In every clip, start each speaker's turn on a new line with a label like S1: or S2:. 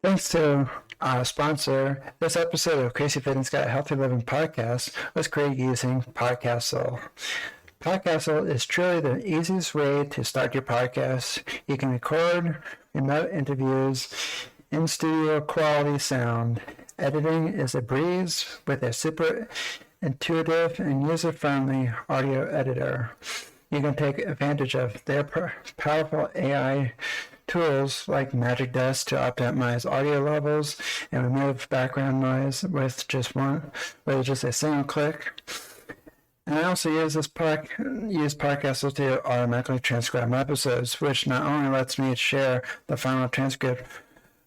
S1: Thanks to our sponsor, this episode of Crazy Fitness Guy Healthy Living Podcast was created using Podcastle. Podcastle is truly the easiest way to start your podcast. You can record remote interviews in studio quality sound. Editing is a breeze with a super intuitive and user-friendly audio editor. You can take advantage of their powerful AI tools like Magic Dust to optimize audio levels and remove background noise with just a single click. And I also use Podcastle to automatically transcribe my episodes, which not only lets me share the final transcript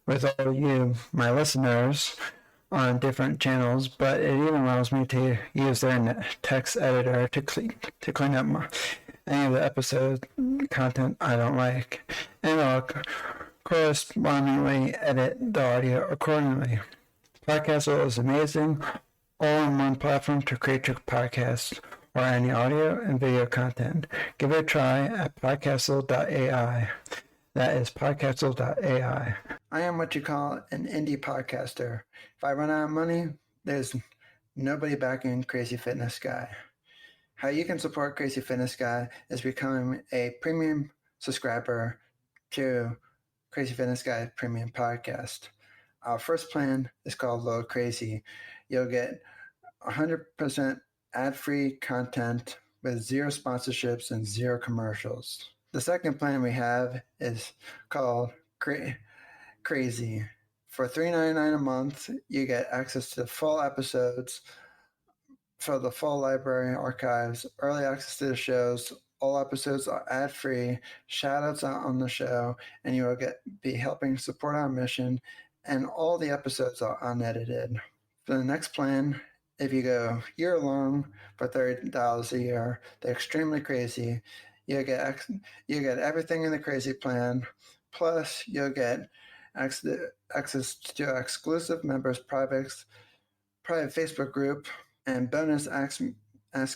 S1: with all of you, my listeners, on different channels, but it even allows me to use their text editor to clean up any of the episode content I don't like, and I'll correspondingly edit the audio accordingly. Podcastle is amazing, all-in-one platform to create your podcast or any audio and video content. Give it a try at podcastle.ai. That is podcastle.ai. I am what you call an indie podcaster. If I run out of money, there's nobody backing Crazy Fitness Guy. How you can support Crazy Fitness Guy is becoming a premium subscriber to Crazy Fitness Guy Premium Podcast. Our first plan is called Load Crazy. You'll get 100% ad-free content with zero sponsorships and zero commercials. The second plan we have is called Crazy. For $3.99 a month, you get access to full episodes for the full library archives, early access to the shows. All episodes are ad-free, shout-outs on the show, and you will be helping support our mission, and all the episodes are unedited. For the next plan, if you go year-long for $30 a year, they're extremely crazy. You get everything in the crazy plan, plus you'll get access to exclusive members' private Facebook group, and bonus ask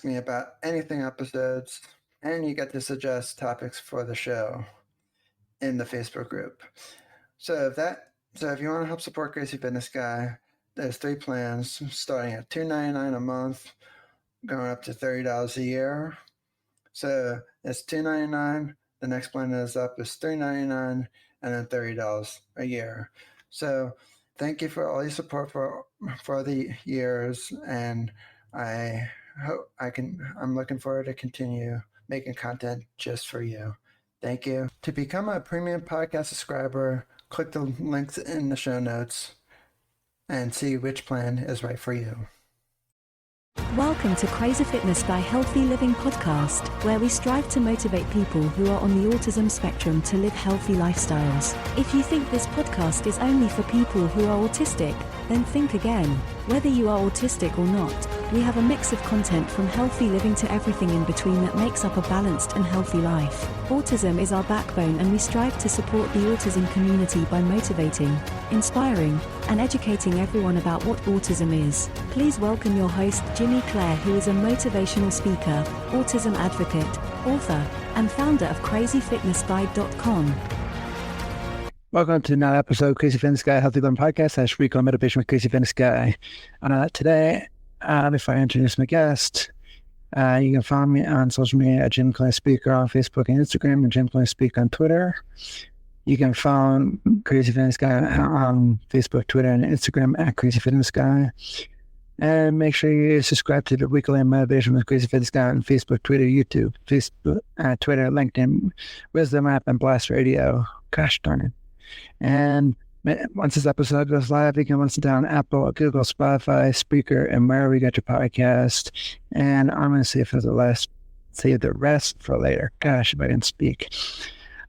S1: me about anything episodes, and you get to suggest topics for the show in the Facebook group. So if you want to help support Crazy Fitness Guy, there's 3 plans starting at $2.99 a month, going up to $30 a year. So it's $2.99. The next plan is $3.99, and then $30 a year. So thank you for all your support for the years, and I'm looking forward to continue making content just for you. Thank you. To become a premium podcast subscriber, click the links in the show notes and see which plan is right for you.
S2: Welcome to Crazy Fitness Guy Healthy Living Podcast, where we strive to motivate people who are on the autism spectrum to live healthy lifestyles. If you think this podcast is only for people who are autistic, then think again. Whether you are autistic or not, we have a mix of content from healthy living to everything in between that makes up a balanced and healthy life. Autism is our backbone, and we strive to support the autism community by motivating, inspiring, and educating everyone about what autism is. Please welcome your host, Jimmy Clare, who is a motivational speaker, autism advocate, author, and founder of CrazyFitnessGuy.com.
S1: Welcome to another episode of Crazy Fitness Guy Healthy Living Podcast. That's Weekly Motivation with Crazy Fitness Guy. Today, before I introduce my guest, you can follow me on social media at Jimmy Clare Speaker on Facebook and Instagram, and Jimmy Clare Speak on Twitter. You can follow Crazy Fitness Guy on Facebook, Twitter, and Instagram at Crazy Fitness Guy. And make sure you subscribe to the Weekly Motivation with Crazy Fitness Guy on Facebook, Twitter, YouTube, Twitter, LinkedIn, Wisdom App, and Blast Radio. Gosh darn it. And once this episode goes live, you can listen down Apple, Google, Spotify, Spreaker, and wherever you get your podcast. And I'm going to save the rest for later. Gosh, if I didn't speak.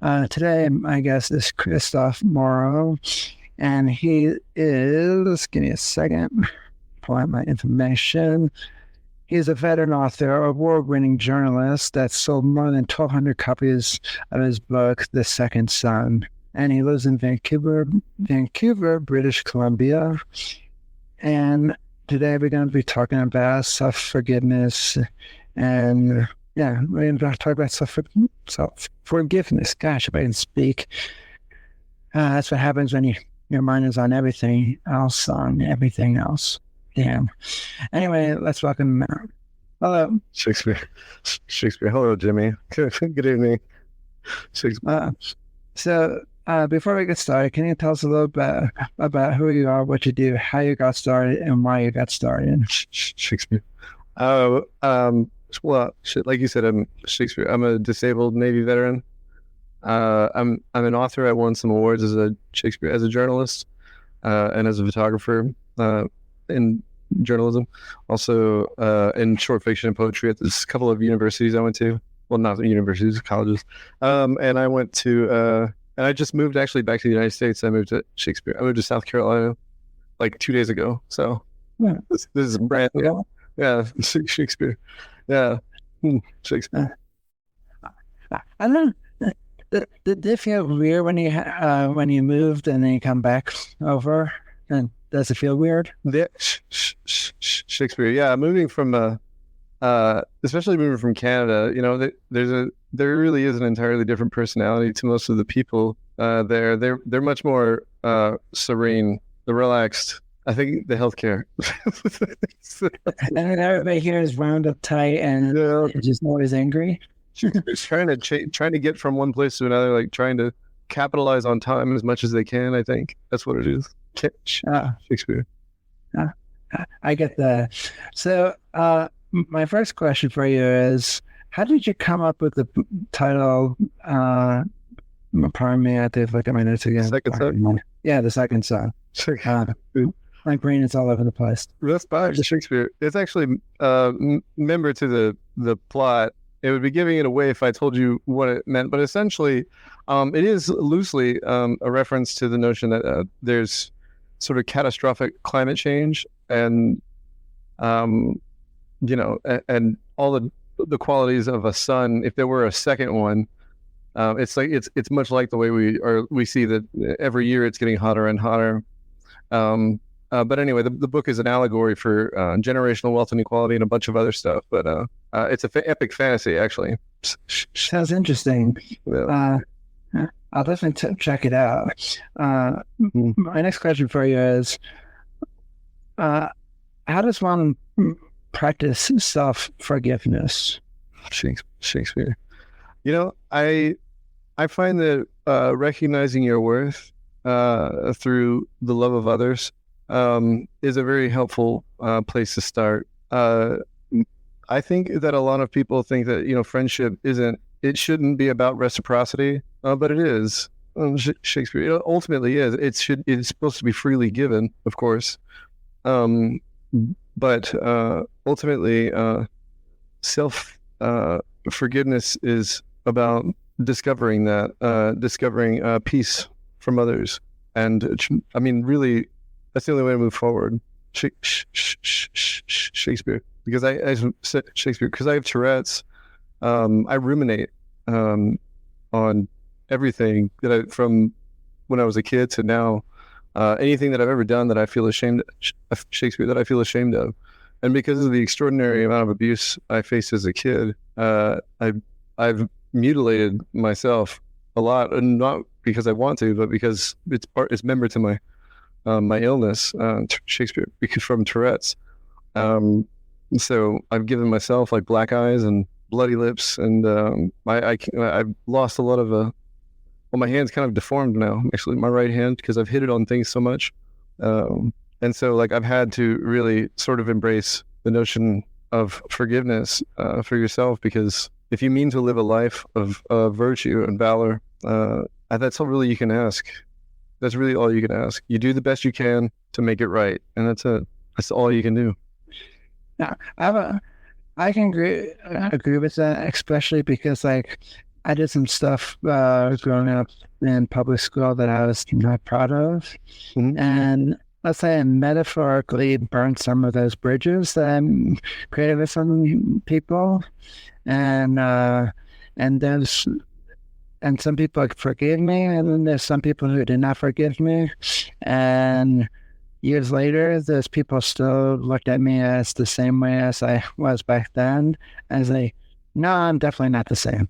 S1: Today, my guest is Krist Morrow, and he is, give me a second, pull out my information. He's a veteran author, award-winning journalist that sold more than 1,200 copies of his book, The Second Son. And he lives in Vancouver, British Columbia. And today we're going to be talking about self-forgiveness. And yeah, we're going to talk about self-forgiveness. Gosh, if I didn't speak. That's what happens when you your mind is on everything else, Damn. Anyway, let's welcome Matt. Hello.
S3: Shakespeare. Hello, Jimmy. Good evening. Shakespeare.
S1: So before we get started, can you tell us a little bit about who you are, what you do, how you got started, and why you got started?
S3: Shakespeare. Well, like you said, I'm Shakespeare. I'm a disabled Navy veteran. I'm an author. I won some awards as a journalist, and as a photographer in journalism. Also in short fiction and poetry at this couple of universities I went to. Well, not universities, colleges. And I went to and I just moved actually back to the United States. I moved to Shakespeare. I moved to South Carolina like 2 days ago. So this is brand new. Yeah, Shakespeare. Yeah, Shakespeare.
S1: I don't know. Did it feel weird when you moved and then you come back over? And does it feel weird?
S3: Shakespeare. Yeah, moving from especially moving from Canada, you know, there really is an entirely different personality to most of the people there. They're much more serene, they're relaxed. I think the healthcare.
S1: And everybody here is wound up tight and just always angry.
S3: trying to get from one place to another, like trying to capitalize on time as much as they can. I think that's what it is. Shakespeare.
S1: I get that. So my first question for you is, how did you come up with the title? Pardon me, I have to look at my notes again.
S3: Second song?
S1: Yeah, the second song. My brain is all over the place.
S3: That's by Shakespeare. It's actually member to the plot. It would be giving it away if I told you what it meant, but essentially, it is loosely a reference to the notion that there's sort of catastrophic climate change, and you know, and all the qualities of a sun. If there were a second one, it's like it's much like the way we see that every year it's getting hotter and hotter. But anyway, the book is an allegory for generational wealth inequality and a bunch of other stuff. But it's an epic fantasy, actually.
S1: Sounds interesting.
S3: Yeah.
S1: I'll definitely check it out. My next question for you is, how does one practice self-forgiveness?
S3: Shakespeare. You know, I find that recognizing your worth through the love of others is a very helpful place to start. I think that a lot of people think that, you know, friendship it shouldn't be about reciprocity, but it is. Shakespeare, it ultimately is. It's supposed to be freely given, of course. But ultimately, self forgiveness is about discovering peace from others. And I mean, really, that's the only way to move forward. Shakespeare, because I said Shakespeare because I have Tourette's. I ruminate on everything from when I was a kid to now. Anything that I've ever done that I feel ashamed of, Shakespeare, that I feel ashamed of. And because of the extraordinary amount of abuse I faced as a kid, I've mutilated myself a lot, and not because I want to, but because it's member to my illness, Shakespeare, because from Tourette's. So I've given myself like black eyes and bloody lips, and I've lost a lot of well, my hand's kind of deformed now, actually, my right hand, because I've hit it on things so much. And so like I've had to really sort of embrace the notion of forgiveness for yourself, because if you mean to live a life of virtue and valor, that's all really you can ask. That's really all you can ask. You do the best you can to make it right, and that's it. That's all you can do.
S1: Yeah, I can agree with that, especially because like I did some stuff growing up in public school that I was not proud of, and let's say I metaphorically burned some of those bridges that I created with some people, and some people forgive me, and then there's some people who did not forgive me, and years later, those people still looked at me as the same way as I was back then, as no, I'm definitely not the same.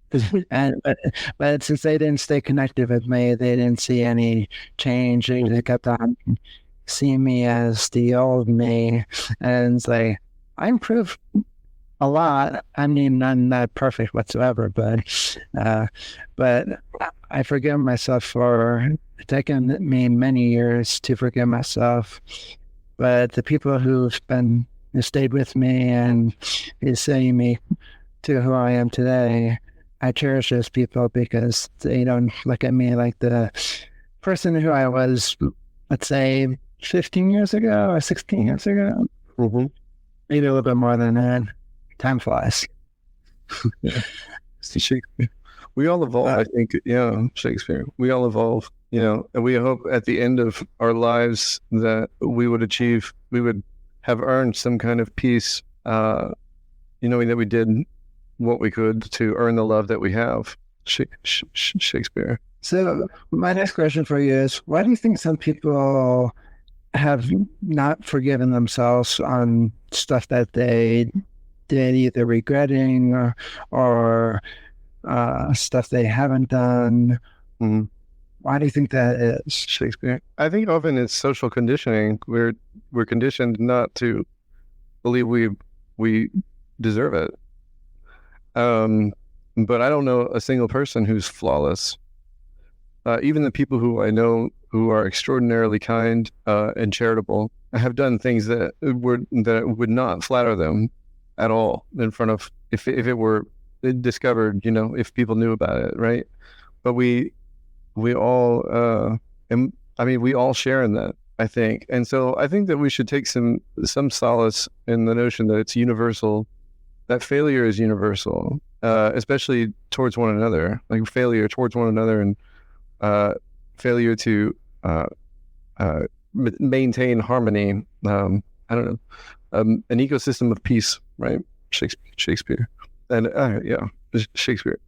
S4: But since they didn't stay connected with me, they didn't see any change. They kept on seeing me as the old me, and it's like I improved a lot. I mean, I'm not perfect whatsoever, but I forgive myself for taking me many years to forgive myself. But the people who stayed with me and is seeing me to who I am today, I cherish those people because they don't look at me like the person who I was, let's say, 15 years ago or 16 years ago.
S3: Mm-hmm.
S4: Maybe a little bit more than that. Time flies.
S3: Yeah. Shakespeare. We all evolve, I think. Yeah, Shakespeare. We all evolve, and we hope at the end of our lives that we would have earned some kind of peace, knowing that we did what we could to earn the love that we have. Shakespeare.
S4: So my next question for you is, why do you think some people have not forgiven themselves on stuff that they did, either regretting or stuff they haven't done?
S3: Mm-hmm.
S4: Why do you think that is?
S3: Shakespeare. I think often it's social conditioning. We're conditioned not to believe we deserve it. But I don't know a single person who's flawless. Even the people who I know who are extraordinarily kind and charitable have done things that would not flatter them at all in front of if it were discovered, if people knew about it, right? But we all we all share in that, I think. And so I think that we should take some solace in the notion that it's universal, that failure is universal, especially towards one another, like failure towards one another and failure to maintain harmony. I don't know, an ecosystem of peace, right? Shakespeare. And yeah, Shakespeare.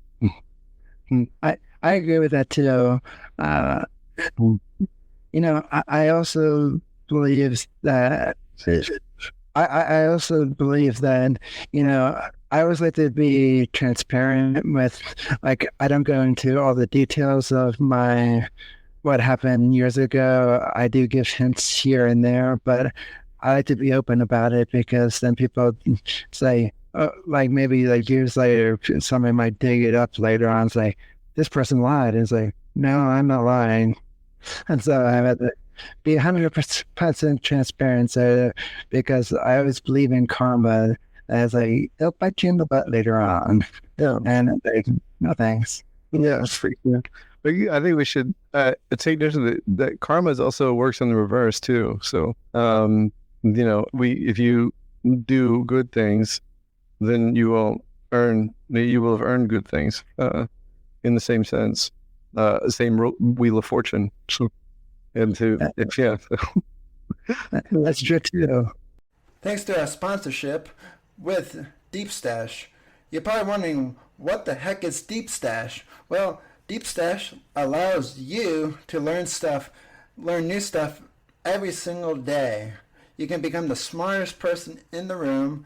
S4: I agree with that too. I also believe that. I also believe that, I always like to be transparent with, like, I don't go into all the details of what happened years ago. I do give hints here and there, but I like to be open about it because then people say, maybe like years later, somebody might dig it up later on and say, this person lied. And it's like, no, I'm not lying. And so I have to be 100% transparent because I always believe in karma as it'll bite you in the butt later on.
S3: Yeah.
S4: And no thanks.
S3: Yeah, it's freaking. Yeah. But I think we should take notice that karma also works in the reverse too. So, if you do good things, then you will have earned good things in the same sense, same wheel of fortune. So, and
S4: that's true too.
S1: Thanks to our sponsorship with Deep Stash. You're probably wondering, what the heck is Deep Stash? Well, Deep Stash allows you to learn new stuff every single day. You can become the smartest person in the room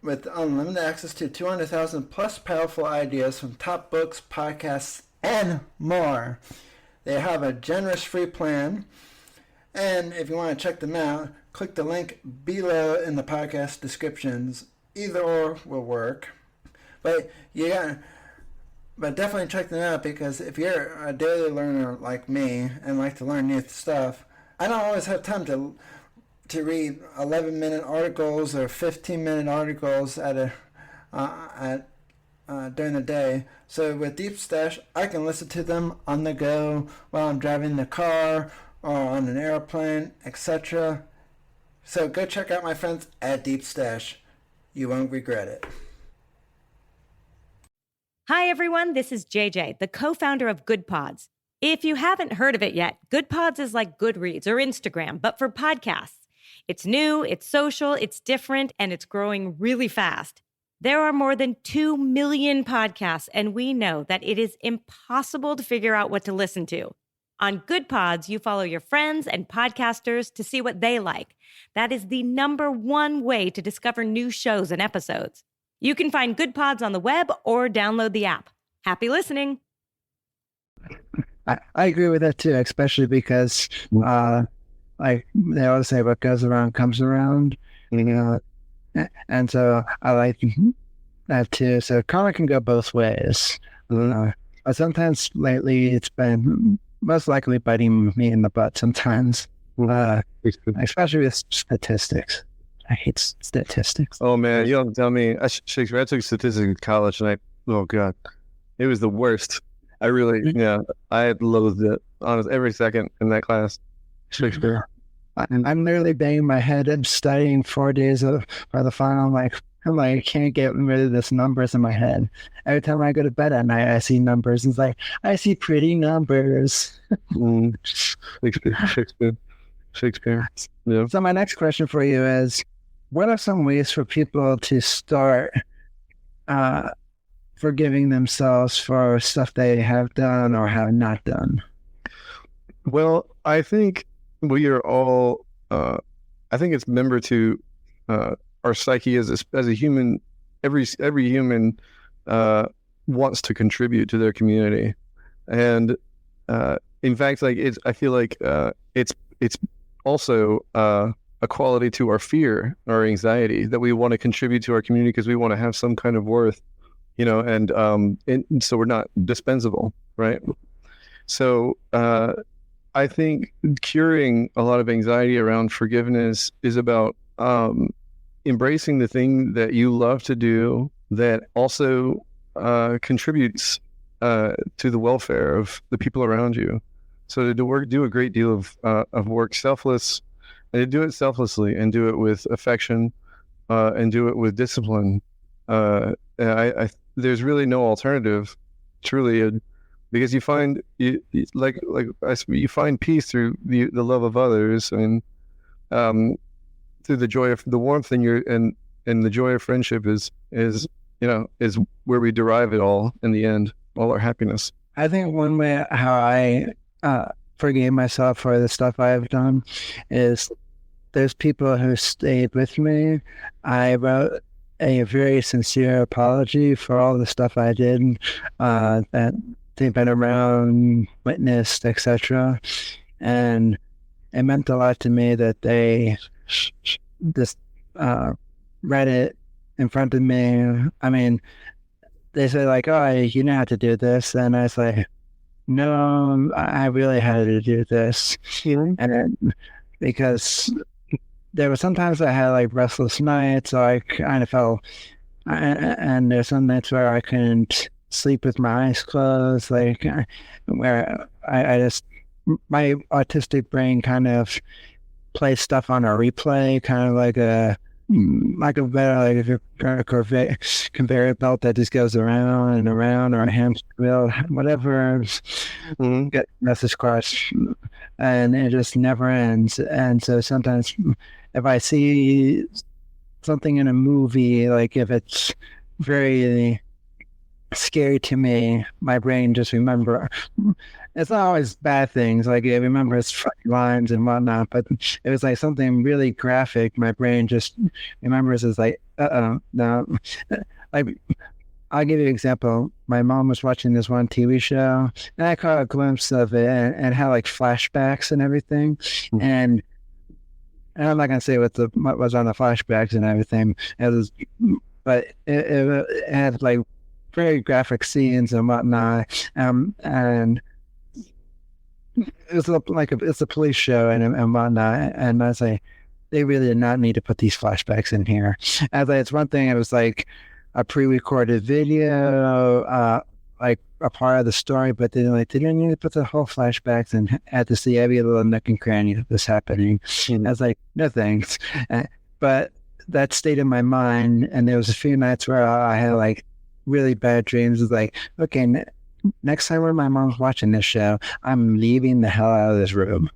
S1: with unlimited access to 200,000 plus powerful ideas from top books, podcasts, and more. They have a generous free plan, and if you want to check them out, click the link below in the podcast descriptions. Either or will work, but definitely check them out, because if you're a daily learner like me and like to learn new stuff, I don't always have time to read 11-minute articles or 15-minute articles during the day. So with Deep Stash, I can listen to them on the go while I'm driving the car or on an airplane, etc. So go check out my friends at Deep Stash. You won't regret it.
S5: Hi, everyone. This is JJ, the co-founder of Good Pods. If you haven't heard of it yet, Good Pods is like Goodreads or Instagram, but for podcasts. It's new, it's social, it's different, and it's growing really fast. There are more than 2 million podcasts, and we know that it is impossible to figure out what to listen to. On Good Pods, you follow your friends and podcasters to see what they like. That is the #1 way to discover new shows and episodes. You can find Good Pods on the web or download the app. Happy listening.
S4: I agree with that too, especially because like they always say, what goes around comes around. And so I like that too. So karma can go both ways. Sometimes lately it's been most likely biting me in the butt sometimes, especially with statistics. I hate statistics.
S3: Oh man, you don't tell me. Shakespeare, I took statistics in college and oh God, it was the worst. I really, I loathed it, honest, every second in that class. Shakespeare.
S4: I'm literally banging my head and studying 4 days for the final. I'm like, I can't get rid of this numbers in my head. Every time I go to bed at night, I see numbers. It's like, I see pretty numbers.
S3: Shakespeare. Yeah.
S4: So my next question for you is, what are some ways for people to start forgiving themselves for stuff they have done or have not done?
S3: Well, I think we are all, I think it's member to our psyche as a human. Every human wants to contribute to their community, and in fact, I feel like it's also a quality to our fear, our anxiety, that we want to contribute to our community because we want to have some kind of worth, and so we're not dispensable, right? So I think curing a lot of anxiety around forgiveness is about embracing the thing that you love to do that also contributes to the welfare of the people around you. So to do a great deal of work and to do it selflessly and do it with affection and do it with discipline. There's really no alternative, truly, because you find you find peace through the love of others, and through the joy of the warmth in and the joy of friendship is where we derive it all in the end, all our happiness.
S4: I think one way how I forgave myself for the stuff I've done is there's people who stayed with me. I wrote a very sincere apology for all the stuff I did that they've been around, witnessed, etc. And it meant a lot to me that they just read it in front of me. I mean, they say like, oh, you know how to do this. And I was like, no, I really had to do this. And because there were sometimes I had like restless nights, so I kind of felt, and there's some nights where I couldn't sleep with my eyes closed, like where I just, my autistic brain kind of plays stuff on a replay, kind of like a if you're a conveyor belt that just goes around and around, or a hamster wheel, whatever, get message across, and it just never ends. And so sometimes if I see something in a movie, like if it's very scary to me, my brain just remember. It's not always bad things, like it remembers lines and whatnot, but it was like something really graphic. My brain just remembers as like, no. Like, I'll give you an example. My mom was watching this one TV show, and I caught a glimpse of it, and had like flashbacks and everything. And I'm not gonna say what was on the flashbacks and everything. But it had like very graphic scenes and whatnot, and it's a police show and whatnot. And I was like, they really did not need to put these flashbacks in here. As it's one thing, it was like a pre-recorded video, like a part of the story, but they didn't need to put the whole flashbacks and had to see every little nook and cranny that was happening. I was like, no thanks. But that stayed in my mind, and there was a few nights where I had like really bad dreams. It's like, okay, next time when my mom's watching this show, I'm leaving the hell out of this room.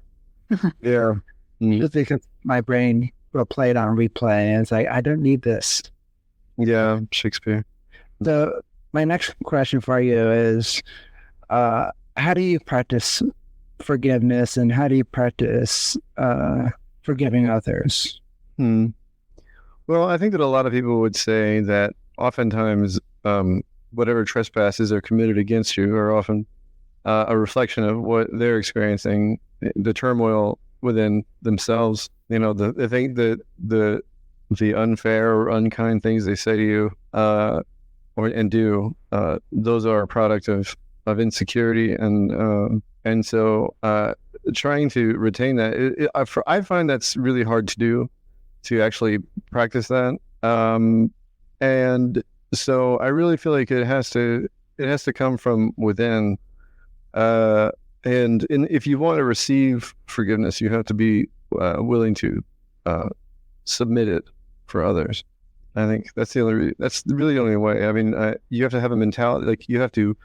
S4: Yeah. Just because my brain will play it on replay, and it's like, I don't need this.
S3: Yeah, Shakespeare.
S4: So my next question for you is, how do you practice forgiveness, and how do you practice forgiving others?
S3: Well, I think that a lot of people would say that oftentimes whatever trespasses are committed against you are often a reflection of what they're experiencing, the turmoil within themselves. You know, the thing that the unfair or unkind things they say to you and do, those are a product of insecurity, and so trying to retain that, I find that's really hard to do, to actually practice that, and so I really feel like it has to come from within, and if you want to receive forgiveness, you have to be willing to submit it for others. I think that's really the only way. I mean, you have to have a mentality, like you have to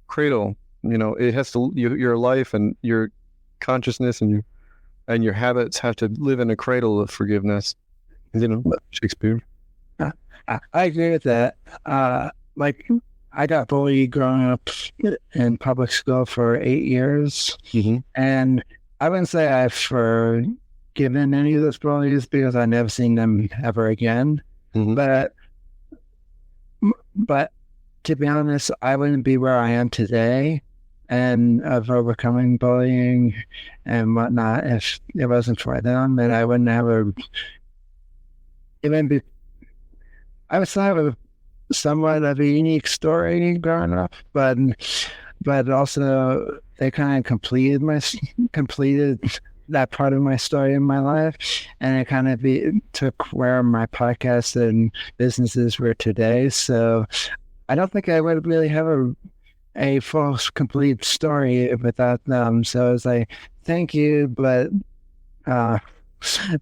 S3: cradle. You know, it has to, your life and your consciousness and your habits have to live in a cradle of forgiveness. You know, Shakespeare.
S4: I agree with that. Like, I got bullied growing up in public school for 8 years, and I wouldn't say I've forgiven any of those bullies because I've never seen them ever again. But to be honest, I wouldn't be where I am today and of overcoming bullying and whatnot if it wasn't for them. And I wouldn't have I would still have a somewhat of a unique story growing up, but also they kind of completed that part of my story in my life, and it kind of took where my podcast and businesses were today. So I don't think I would really have a full, complete story without them. So it's like, thank you, but and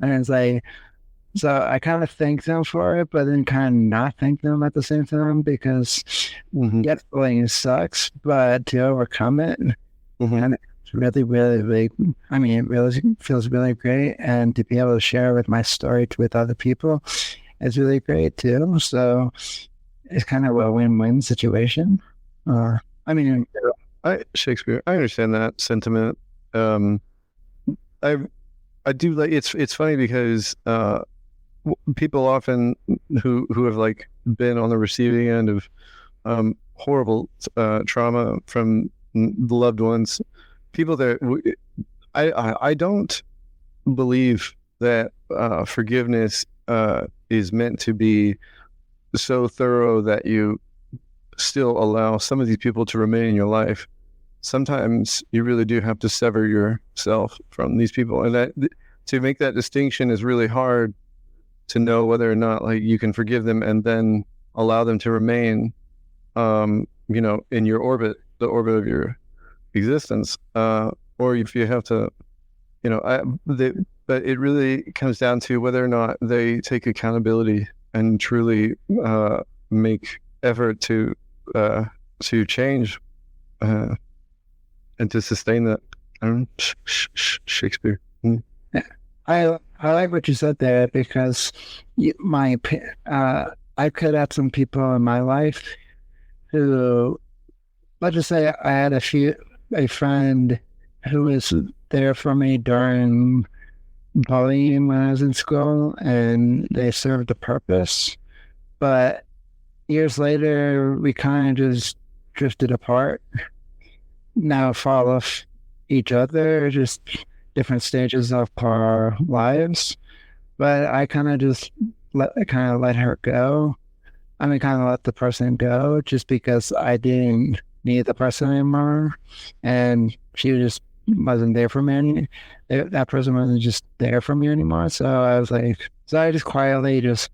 S4: it's like, so I kind of thank them for it, but then kind of not thank them at the same time, because yes, bullying sucks, but to overcome it, and it's really, really, really, I mean, it really feels really great, and to be able to share with my story with other people is really great too. So it's kind of a win-win situation. I mean,
S3: Shakespeare, I understand that sentiment. I do like, it's funny because people often who have like been on the receiving end of horrible trauma from the loved ones, people that I don't believe that forgiveness is meant to be so thorough that you still allow some of these people to remain in your life. Sometimes you really do have to sever yourself from these people, and that to make that distinction is really hard, to know whether or not like you can forgive them and then allow them to remain, you know, in your orbit, the orbit of your existence, or if you have to, you know, but it really comes down to whether or not they take accountability and truly make effort to change and to sustain that. Shakespeare.
S4: I like what you said there, because I could have some people in my life who, let's just say I had a friend who was there for me during bullying when I was in school, and they served a purpose. But years later, we kind of just drifted apart. Now follow each other, just different stages of our lives. But I kind of just let her go. I mean, kind of let the person go, just because I didn't need the person anymore, and she just wasn't there for me. That person wasn't just there for me anymore. So I was like, so I just quietly just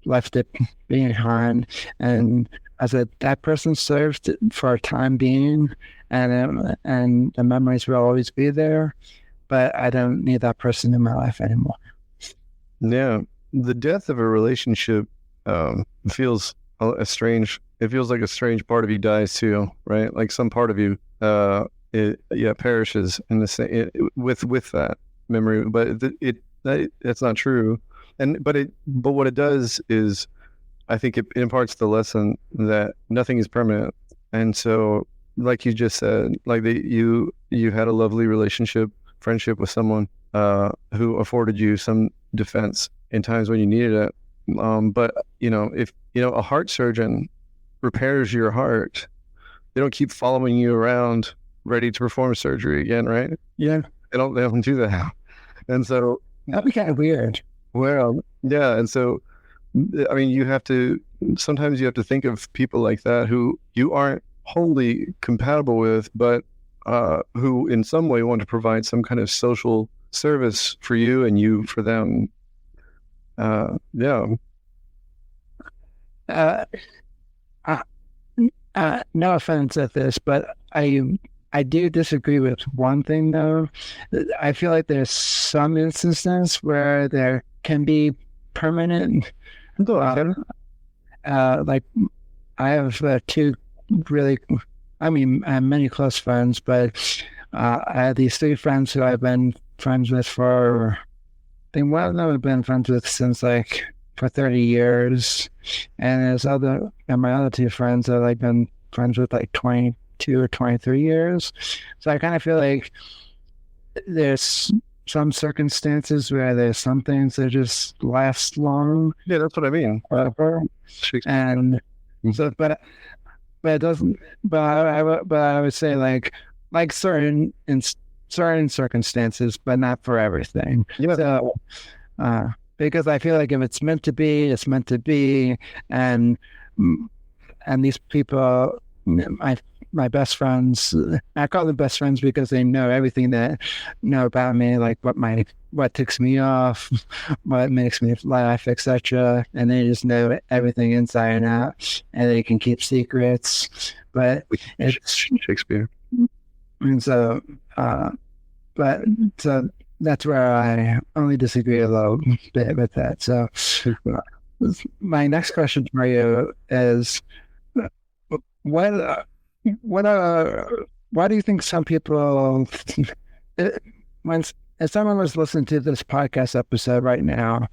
S4: left it behind, and I said that person served for a time being, and the memories will always be there, but I don't need that person in my life anymore.
S3: Yeah, the death of a relationship feels strange. It feels like a strange part of you dies too, right? Like some part of you, perishes in the same with that memory. But that's not true. But what it does is, I think it imparts the lesson that nothing is permanent. And so, like you just said, like you had a lovely friendship with someone who afforded you some defense in times when you needed it. But if a heart surgeon repairs your heart. They don't keep following you around ready to perform surgery again, right?
S4: Yeah.
S3: They don't do that. And so
S4: That'd be kind of weird.
S3: well, yeah, and so I mean, sometimes you have to think of people like that who you aren't wholly compatible with, but who in some way want to provide some kind of social service for you and you for them. Yeah.
S4: No offense at this, but I do disagree with one thing though. I feel like there's some instances where there can be permanent. Like I have two really, I mean, I have many close friends, but I have these three friends who I've been friends with for, I think one of them I've been friends with since like for 30 years. And my other two friends I've like been friends with like 22 or 23 years. So I kind of feel like there's some circumstances where there's some things that just last long.
S3: Yeah, that's what I mean.
S4: Forever. And so, but it doesn't, but I would say like certain circumstances, but not for everything.
S3: Yeah.
S4: So, because I feel like if it's meant to be, it's meant to be. And these people, my best friends, I call them best friends because they know everything about me, like what ticks me off, what makes me laugh, etc. And they just know everything inside and out, and they can keep secrets. But it's
S3: Shakespeare.
S4: And so, so that's where I only disagree a little bit with that. So, my next question for you is, why do you think some people, if someone was listening to this podcast episode right now,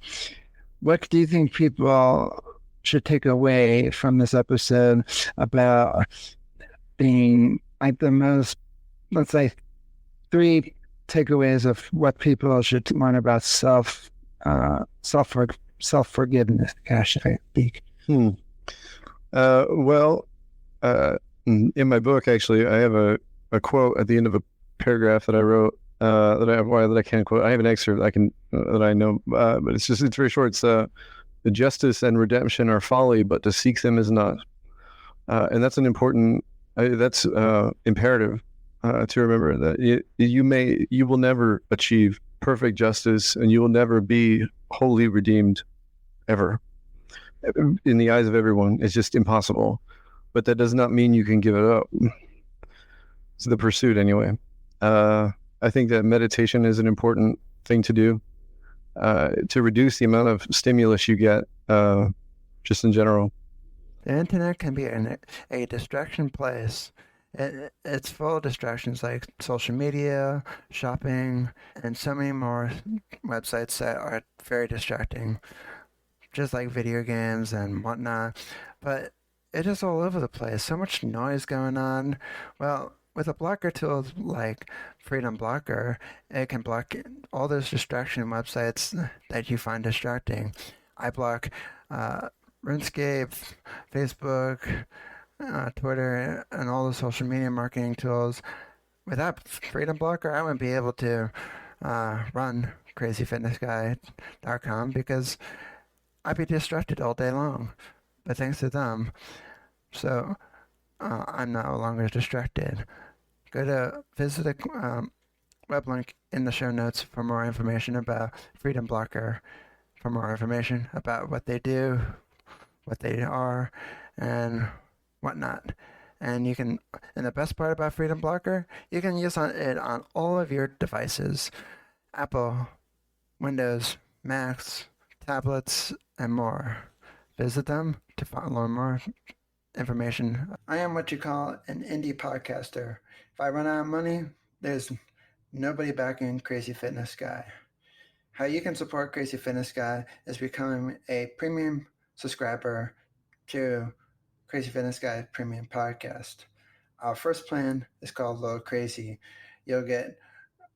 S4: what do you think people should take away from this episode about being like the most, let's say, 3 takeaways of what people should learn about self-forgiveness? Gosh, I speak.
S3: Well, in my book, actually, I have a quote at the end of a paragraph that I wrote that I can't quote. I have an excerpt that I know, but it's very short. It's the justice and redemption are folly, but to seek them is not. And that's an important. That's imperative to remember that you will never achieve perfect justice, and you will never be wholly redeemed, ever. In the eyes of everyone, it's just impossible. But that does not mean you can give it up. It's the pursuit, anyway. I think that meditation is an important thing to do to reduce the amount of stimulus you get, just in general.
S1: The internet can be a distraction place. It's full of distractions like social media, shopping, and so many more websites that are very distracting, just like video games and whatnot. But it's just all over the place. So much noise going on. Well, with a blocker tool like Freedom Blocker, it can block all those distraction websites that you find distracting. I block RuneScape, Facebook, Twitter, and all the social media marketing tools. Without Freedom Blocker, I wouldn't be able to run CrazyFitnessGuy.com because I'd be distracted all day long. But thanks to them, so I'm no longer distracted. Visit the web link in the show notes for more information about Freedom Blocker, for more information about what they do, what they are, and whatnot. And the best part about Freedom Blocker, you can use it on all of your devices: Apple, Windows, Macs, tablets, and more. Visit them to learn more information. I am what you call an indie podcaster. If I run out of money, there's nobody backing Crazy Fitness Guy. How you can support Crazy Fitness Guy is becoming a premium subscriber to Crazy Fitness Guy Premium Podcast. Our first plan is called Little Crazy. You'll get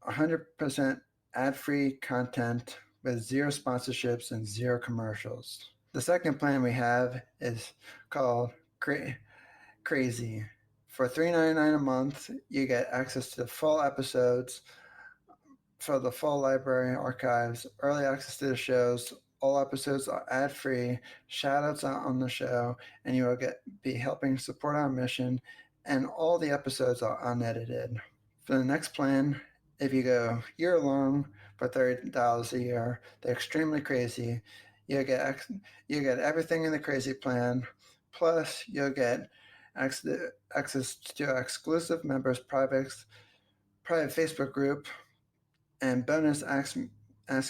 S1: 100% ad-free content with 0 sponsorships and 0 commercials. The second plan we have is called crazy. For $3.99 a month, you get access to the full episodes for the full library archives, early access to the shows. All episodes are ad-free, shout-outs on the show, and you will be helping support our mission, and all the episodes are unedited. For the next plan, if you go year-long for $30 a year, they're extremely crazy. You'll get everything in the crazy plan, plus you'll get access to our exclusive members' private Facebook group, and bonus ask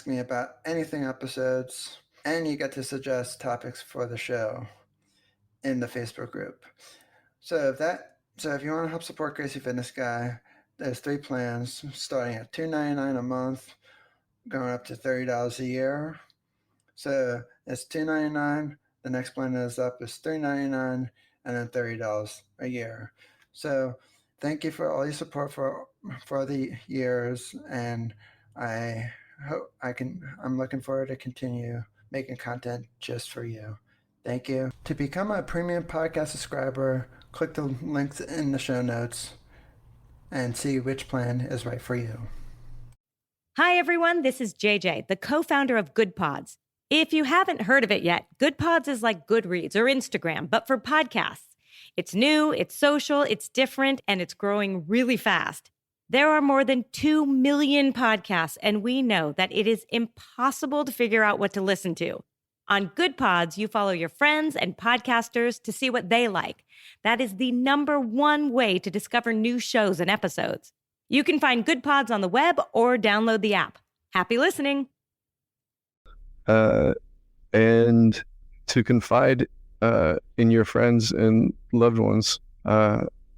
S1: me about anything episodes, and you get to suggest topics for the show in the Facebook group. So if you want to help support Crazy Fitness Guy, there's 3 plans starting at $2.99 a month, going up to $30 a year. So it's $2.99. The next plan is $3.99, and then $30 a year. So thank you for all your support for the years, and I'm looking forward to continue making content just for you. Thank you. To become a premium podcast subscriber, click the links in the show notes and see which plan is right for you.
S5: Hi, everyone. This is JJ, the co-founder of Good Pods. If you haven't heard of it yet, Good Pods is like Goodreads or Instagram, but for podcasts. It's new, it's social, it's different, and it's growing really fast. There are more than 2 million podcasts, and we know that it is impossible to figure out what to listen to. On Good Pods, you follow your friends and podcasters to see what they like. That is the #1 way to discover new shows and episodes. You can find Good Pods on the web or download the app. Happy listening.
S3: And to confide in your friends and loved ones,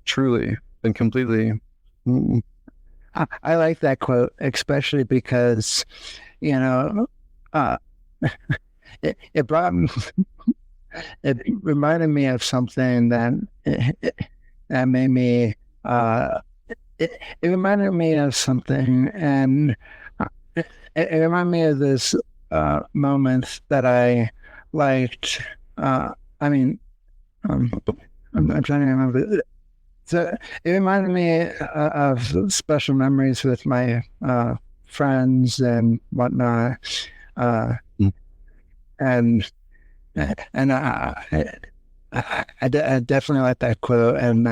S3: truly and completely.
S4: I like that quote, especially because, it reminded me of something that made me, it reminded me of something, and it reminded me of this moment that I liked. I'm trying to remember. So it reminded me of special memories with my friends and whatnot, and I definitely like that quote. And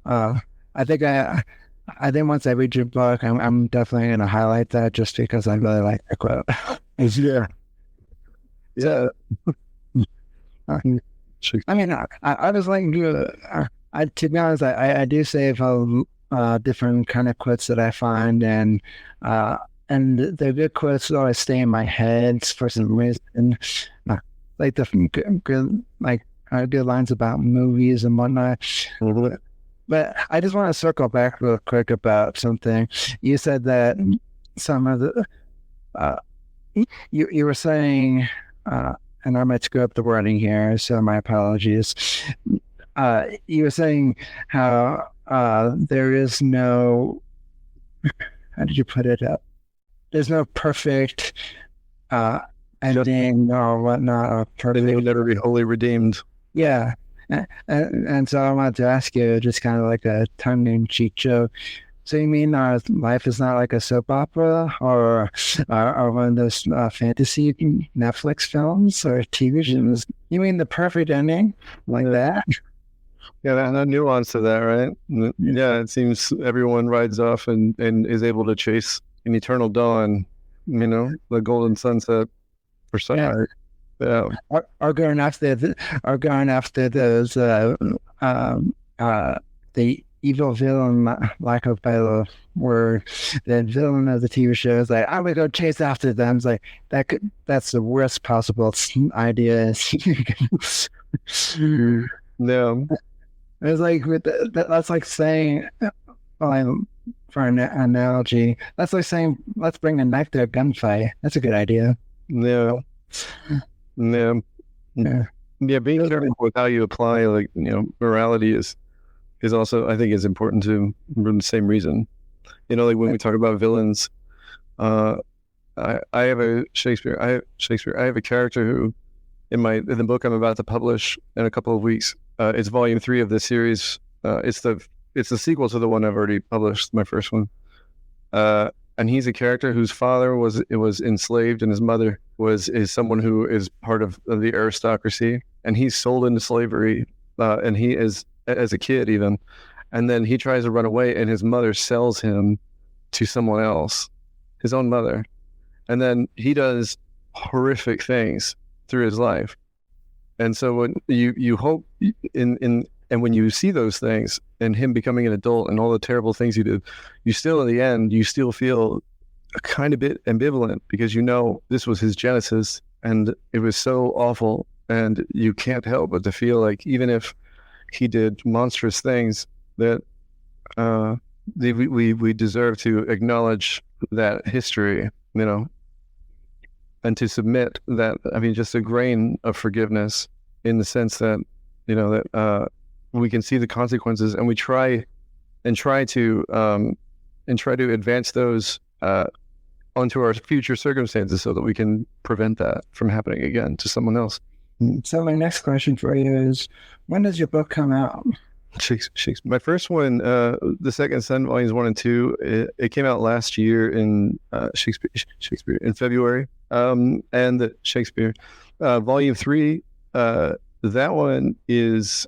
S4: I think once I read your book, I'm definitely going to highlight that just because I really like that quote. Yeah. I was like, to be honest, I do save different kind of quotes that I find, and the good quotes always stay in my head for some reason. Like the good, good lines about movies and whatnot. But I just want to circle back real quick about something. You said that some of the you were saying, and I might screw up the wording here, so my apologies. You were saying how there is no, how did you put it up? There's no perfect ending or whatnot. Or perfect.
S3: They will never be wholly redeemed.
S4: Yeah. And so I wanted to ask you, just kind of like a tongue-in-cheek joke. So you mean our life is not like a soap opera or one of those fantasy Netflix films or TV shows? You mean the perfect ending like that?
S3: Yeah, that nuance to that, right? Yeah, it seems everyone rides off and is able to chase an eternal dawn, the golden sunset for some. Yeah.
S4: Or going after those the evil villain, lack of better word, the villain of the TV show is like, I'm gonna go chase after them. It's like that's the worst possible idea.
S3: No.
S4: It's like that's like saying, for an analogy, that's like saying, let's bring a knife to a gunfight. That's a good idea.
S3: No. Yeah, being careful with how you apply, morality is also, I think, is important too, for the same reason. When we talk about villains, I have a Shakespeare. I have a character who, in the book I'm about to publish in a couple of weeks, It's volume 3 of this series. It's the sequel to the one I've already published, my first one. And he's a character whose father was enslaved, and his mother is someone who is part of the aristocracy, and he's sold into slavery, and he is as a kid even, and then he tries to run away, and his mother sells him to someone else, his own mother, and then he does horrific things through his life, and so when you hope and when you see those things and him becoming an adult and all the terrible things he did, you still, in the end, you still feel a kind of bit ambivalent, because you know this was his genesis and it was so awful, and you can't help but to feel like even if he did monstrous things, that we deserve to acknowledge that history, you know, and to submit that, I mean, just a grain of forgiveness, in the sense that, you know, that we can see the consequences, and we try to advance those onto our future circumstances, so that we can prevent that from happening again to someone else.
S4: So my next question for you is, when does your book come out?
S3: Shakespeare. My first one, The Second Son, volumes 1 and 2, it came out last year in Shakespeare in February, and the Shakespeare volume 3. That one is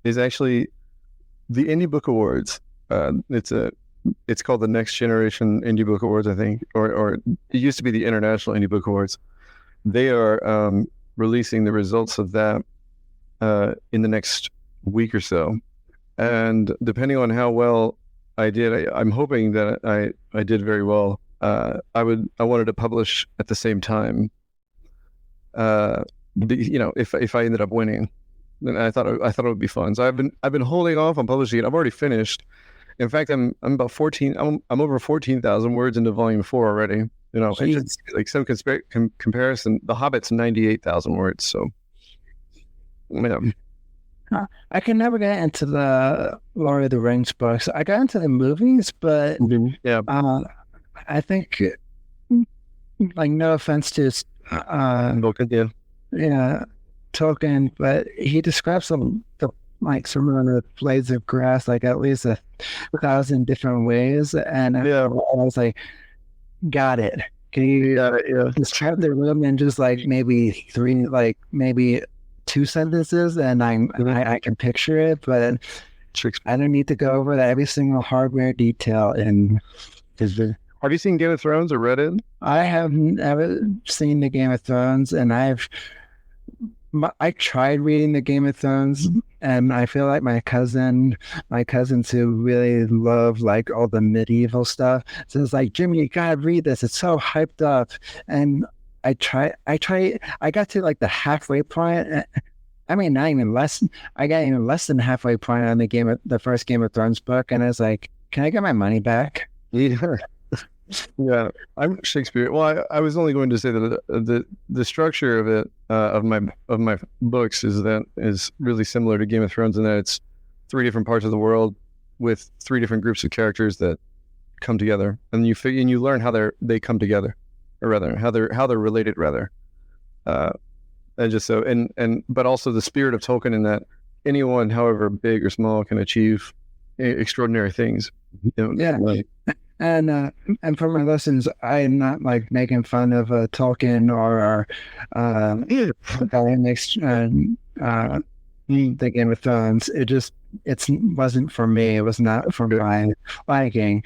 S3: actually the Indie Book Awards. It's called the Next Generation Indie Book Awards, I think, or it used to be the International Indie Book Awards. They are releasing the results of that in the next week or so, and depending on how well I did, I'm hoping that I did very well. I wanted to publish at the same time. You know, if I ended up winning, then I thought it would be fun. So I've been holding off on publishing it. I've already finished. In fact, I'm about 14. I'm over 14,000 words into volume 4 already. You know, just, like some comparison, The Hobbit's 98,000 words. So, yeah.
S4: I can never get into the Lord of the Rings books. I got into the movies, but
S3: yeah,
S4: I think, like, no offense to Tolkien, but he describes some of the blades of grass like at least 1,000 different ways, and I was like, got it. Can you describe the room in just like maybe 2 sentences, and I can picture it, but I don't need to go over that every single hardware detail. And
S3: have you seen Game of Thrones or read it? I
S4: haven't ever seen the Game of Thrones, and I tried reading the Game of Thrones, and I feel like my cousins who really love like all the medieval stuff, so it's like, Jimmy, you gotta read this. It's so hyped up. And I got to like the halfway point. I mean, not even less. I got even less than halfway point on the first Game of Thrones book, and I was like, can I get my money back?
S3: Yeah, I'm Shakespeare. Well, I was only going to say that the structure of it of my books is really similar to Game of Thrones, in that it's 3 different parts of the world with 3 different groups of characters that come together, and you learn how they come together, or rather how they're related, rather. And just so but also the spirit of Tolkien, in that anyone, however big or small, can achieve extraordinary things. You know,
S4: yeah.
S3: like,
S4: and for my lessons, I'm not like making fun of Tolkien or the Game of Thrones. It wasn't for me. It was not for my liking.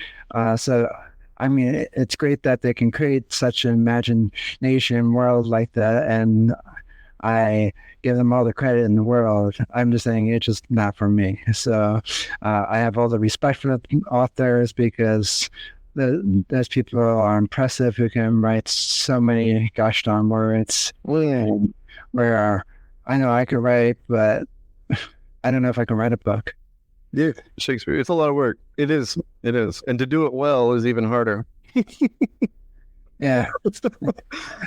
S4: So I mean, it's great that they can create such an imagination world like that, and I give them all the credit in the world. I'm just saying it's just not for me. So I have all the respect for the authors, because those people are impressive who can write so many gosh darn words. Where I know I could write, but I don't know if I can write a book.
S3: Yeah, Shakespeare. It's a lot of work. It is. And to do it well is even harder.
S4: Yeah,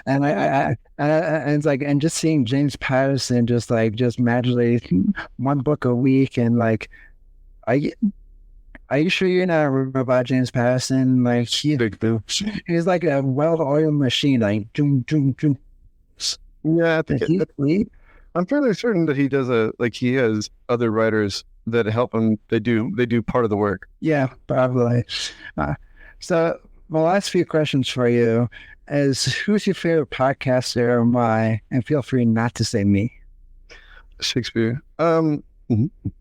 S4: and I it's like, and just seeing James Patterson just magically 1 book a week, and like, are you sure you're not a robot, James Patterson? Like, he's like a well-oiled machine, like doom.
S3: Yeah, I think I'm fairly certain that he does he has other writers that help him. They do part of the work.
S4: Yeah, probably. So my last few questions for you is, who's your favorite podcaster and why? And feel free not to say me.
S3: Shakespeare. Man,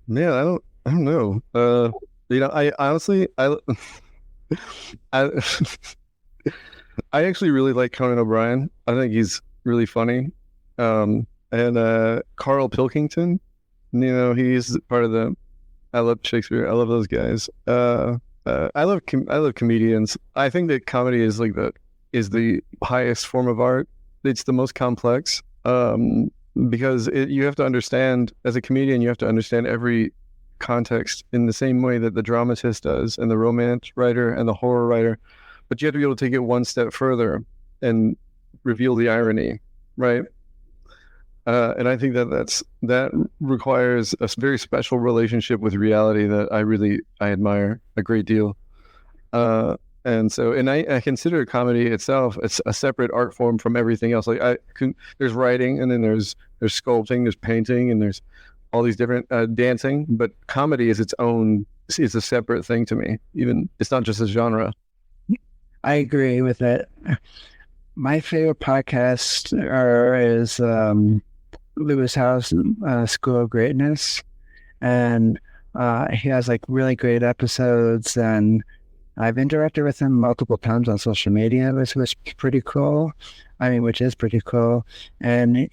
S3: I don't know. I honestly, I I actually really like Conan O'Brien. I think he's really funny. And Carl Pilkington, he's part of the. I love Shakespeare. I love those guys. I love comedians. I think that comedy is the highest form of art. It's the most complex. Because you have to understand, as a comedian, you have to understand every context in the same way that the dramatist does, and the romance writer and the horror writer. But you have to be able to take it one step further and reveal the irony, right? And I think that requires a very special relationship with reality that I admire a great deal. And I consider comedy itself, it's a separate art form from everything else. There's writing, and then there's sculpting, there's painting, and there's all these different dancing. But comedy is it's a separate thing to me. Even it's not just a genre.
S4: I agree with that. My favorite podcast is Lewis Howes' School of Greatness, and he has really great episodes, and I've interacted with him multiple times on social media, which was pretty cool. Which is pretty cool. And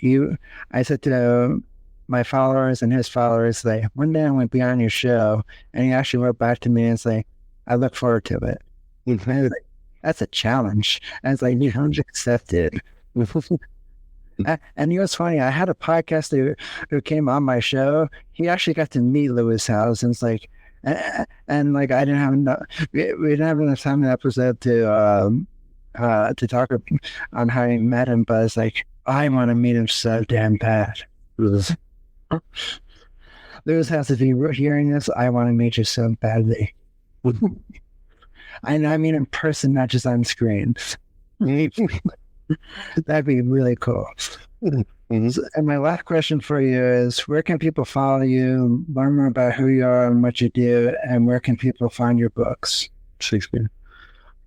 S4: I said to my followers and his followers, one day I'm going to be on your show. And he actually wrote back to me and say, I look forward to it. And that's a challenge. And it's you don't accept it. And it was funny. I had a podcaster who came on my show. He actually got to meet Lewis Howes, and I didn't have enough. We didn't have enough time in the episode to talk on how he met him. But it's I want to meet him so damn bad. Lewis Howes, if you're hearing this, I want to meet you so badly. I mean in person, not just on screen. That'd be really cool. Mm-hmm. And my last question for you is, where can people follow you, learn more about who you are and what you do, and where can people find your books?
S3: Shakespeare.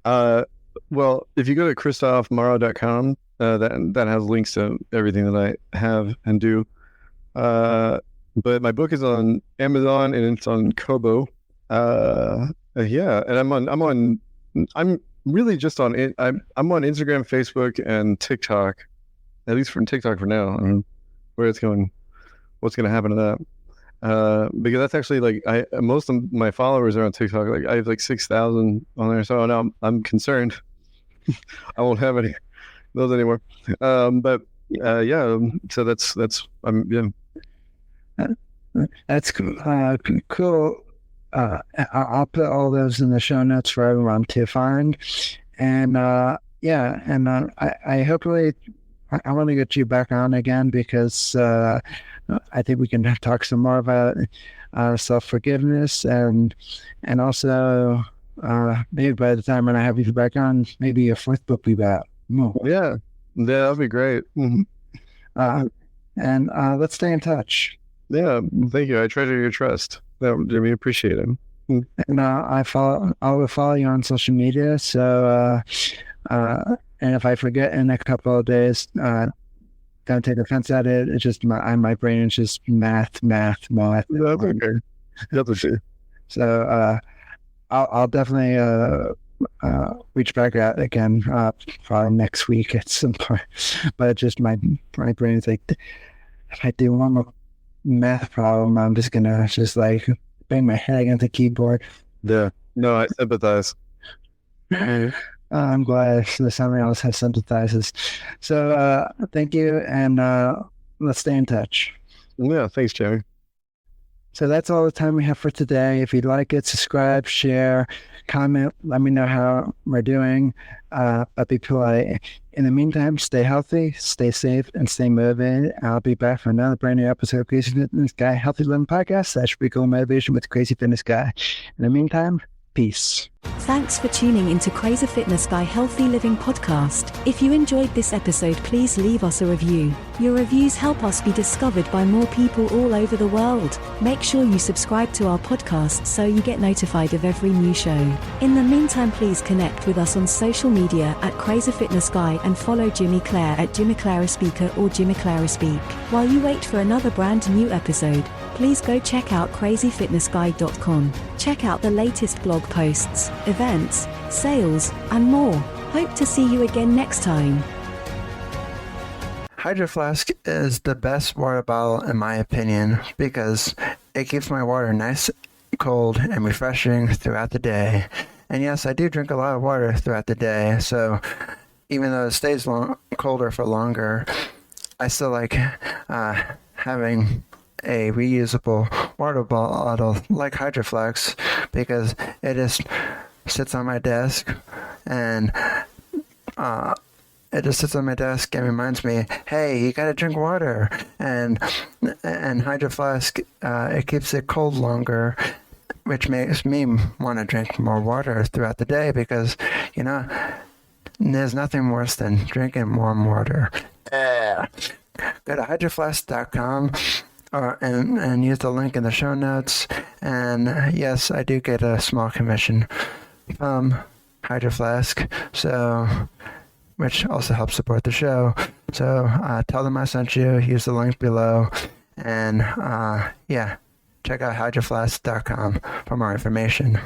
S3: Well, if you go to kristmorrow.com, that has links to everything that I have and do. But my book is on Amazon and it's on Kobo. And I'm really just on it. I'm on Instagram, Facebook, and TikTok. At least from TikTok for now. I don't know where it's going, what's going to happen to that. Because that's actually most of my followers are on TikTok. I have 6,000 on there. So now I'm concerned. I won't have any of those anymore. So that's
S4: That's cool. Cool. I'll put all those in the show notes for everyone to find. And I hopefully I want to get you back on again, because I think we can talk some more about self-forgiveness, and also maybe by the time when I have you back on, maybe your fourth book will be out.
S3: Yeah, that'd be great. Mm-hmm.
S4: And let's stay in touch.
S3: Yeah, thank you. I treasure your trust. We appreciate it.
S4: And I will follow you on social media. So, and if I forget in a couple of days, don't take offense at it. It's just my brain is just math. That's okay.
S3: That's okay.
S4: So I'll definitely reach back out again probably next week at some point. But just my brain is if I do one more math problem, I'm just gonna bang my head against the keyboard.
S3: Yeah. No, I sympathize.
S4: I'm glad that somebody else has sympathizes. So thank you, and let's stay in touch.
S3: Yeah, thanks, Jerry.
S4: So that's all the time we have for today. If you'd like it, subscribe, share, comment, let me know how we're doing. But be polite. In the meantime, stay healthy, stay safe, and stay motivated. I'll be back for another brand new episode of Crazy Fitness Guy Healthy Living Podcast. That's pretty cool motivation with Crazy Fitness Guy. In the meantime, peace.
S2: Thanks for tuning into Crazy Fitness Guy Healthy Living podcast. If you enjoyed this episode, please leave us a review. Your reviews help us be discovered by more people all over the world. Make sure you subscribe to our podcast so you get notified of every new show. In the meantime, please connect with us on social media at Crazy Fitness Guy and follow Jimmy Clare at Jimmy Clare Speaker or Jimmy Clare Speak. While you wait for another brand new episode, please go check out CrazyFitnessGuy.com. Check out the latest blog posts, events, sales, and more. Hope to see you again next time.
S1: Hydro Flask is the best water bottle in my opinion because it keeps my water nice, cold, and refreshing throughout the day. And yes, I do drink a lot of water throughout the day, so even though it stays colder for longer, I still like having a reusable water bottle like Hydro Flask because it just sits on my desk and and reminds me, hey, you gotta drink water. And Hydro Flask, it keeps it cold longer, which makes me want to drink more water throughout the day because, you know, there's nothing worse than drinking warm water. Go to hydroflask.com and use the link in the show notes. And yes, I do get a small commission from Hydro Flask, which also helps support the show. So tell them I sent you, use the link below, and check out hydroflask.com for more information.